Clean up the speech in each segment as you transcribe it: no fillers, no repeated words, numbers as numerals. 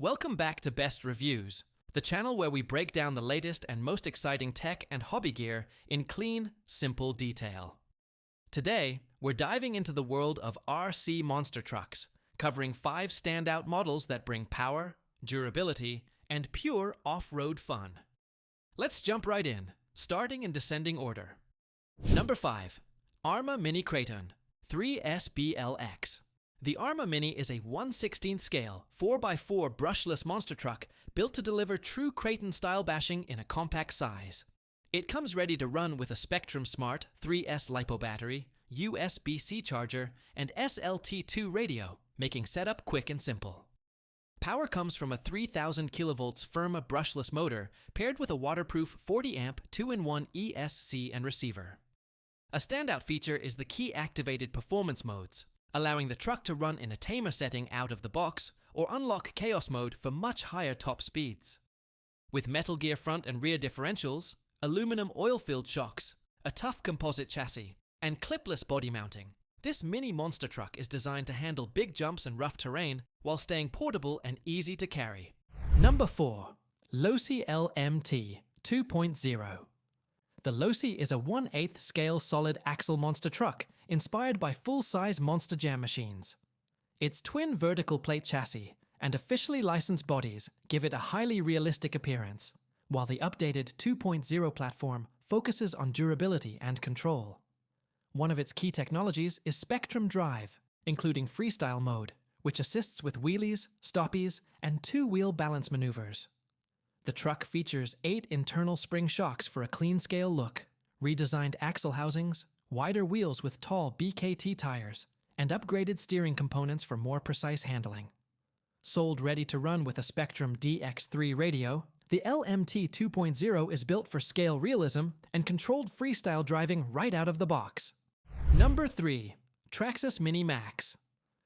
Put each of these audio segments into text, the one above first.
Welcome back to Best Reviews, the channel where we break down the latest and most exciting tech and hobby gear in clean, simple detail. Today, we're diving into the world of RC monster trucks, covering 5 standout models that bring power, durability, and pure off-road fun. Let's jump right in, starting in descending order. Number 5. ARRMA Mini Kraton 3SBLX. The ARRMA Mini is a 1/16 scale, 4x4 brushless monster truck built to deliver true Kraton-style bashing in a compact size. It comes ready to run with a Spectrum Smart 3S LiPo battery, USB-C charger, and SLT2 radio, making setup quick and simple. Power comes from a 3000 kV Firma brushless motor paired with a waterproof 40-amp 2-in-1 ESC and receiver. A standout feature is the key-activated performance modes, allowing the truck to run in a tamer setting out of the box or unlock Chaos mode for much higher top speeds. With Metal Gear front and rear differentials, aluminum oil-filled shocks, a tough composite chassis, and clipless body mounting, this mini monster truck is designed to handle big jumps and rough terrain while staying portable and easy to carry. Number 4. Losi LMT 2.0. The Losi is a 1/8 scale solid axle monster truck inspired by full-size Monster Jam machines. Its twin vertical plate chassis and officially licensed bodies give it a highly realistic appearance, while the updated 2.0 platform focuses on durability and control. One of its key technologies is Spectrum Drive, including freestyle mode, which assists with wheelies, stoppies, and 2-wheel balance maneuvers. The truck features 8 internal spring shocks for a clean scale look, redesigned axle housings, wider wheels with tall BKT tires, and upgraded steering components for more precise handling. Sold ready to run with a Spectrum DX3 radio, the LMT 2.0 is built for scale realism and controlled freestyle driving right out of the box. Number 3. Traxxas Mini Maxx.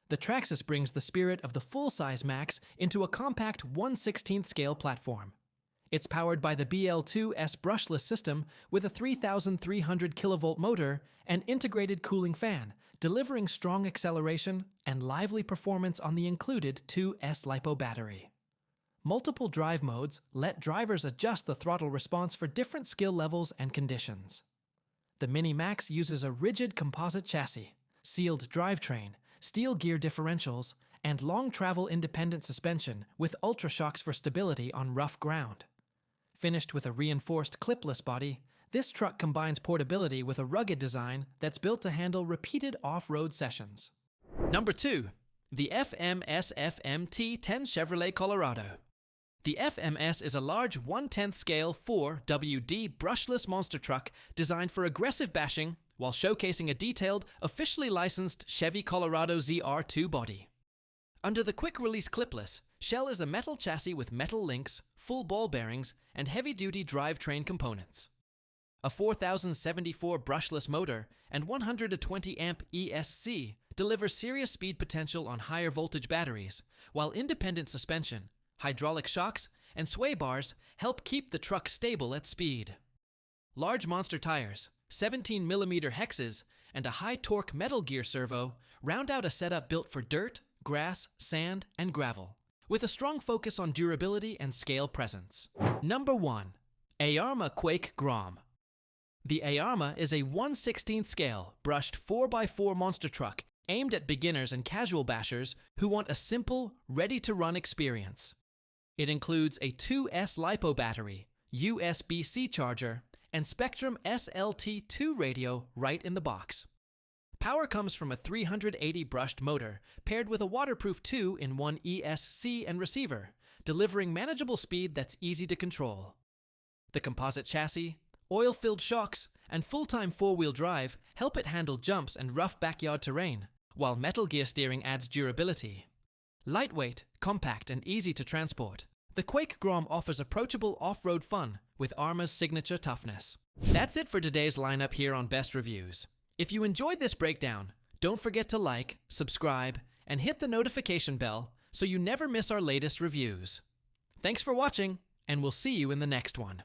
The Traxxas brings the spirit of the full-size Maxx into a compact 1/16 scale platform. It's powered by the BL2S brushless system with a 3,300 kV motor and integrated cooling fan, delivering strong acceleration and lively performance on the included 2S LiPo battery. Multiple drive modes let drivers adjust the throttle response for different skill levels and conditions. The Mini Maxx uses a rigid composite chassis, sealed drivetrain, steel gear differentials, and long travel independent suspension with ultra shocks for stability on rough ground. Finished with a reinforced clipless body, this truck combines portability with a rugged design that's built to handle repeated off-road sessions. Number 2. The FMS FMT10 Chevrolet Colorado. The FMS is a large 1/10 scale 4WD brushless monster truck designed for aggressive bashing while showcasing a detailed, officially licensed Chevy Colorado ZR2 body. Under the quick-release clipless, shell is a metal chassis with metal links, full ball bearings, and heavy-duty drivetrain components. A 4074 brushless motor and 120 amp ESC deliver serious speed potential on higher voltage batteries, while independent suspension, hydraulic shocks, and sway bars help keep the truck stable at speed. Large monster tires, 17mm hexes, and a high-torque Metal Gear servo round out a setup built for dirt, grass, sand, and gravel, with a strong focus on durability and scale presence. Number 1. ARRMA Quake Grom. The ARRMA is a 1/16 scale, brushed 4x4 monster truck aimed at beginners and casual bashers who want a simple, ready-to-run experience. It includes a 2S LiPo battery, USB-C charger, and Spectrum SLT2 radio right in the box. Power comes from a 380 brushed motor paired with a waterproof 2-in-1 ESC and receiver, delivering manageable speed that's easy to control. The composite chassis, oil-filled shocks, and full-time 4-wheel drive help it handle jumps and rough backyard terrain, while Metal Gear steering adds durability. Lightweight, compact, and easy to transport, the Quake Grom offers approachable off-road fun with ARRMA's signature toughness. That's it for today's lineup here on Best Reviews. If you enjoyed this breakdown, don't forget to like, subscribe, and hit the notification bell so you never miss our latest reviews. Thanks for watching, and we'll see you in the next one.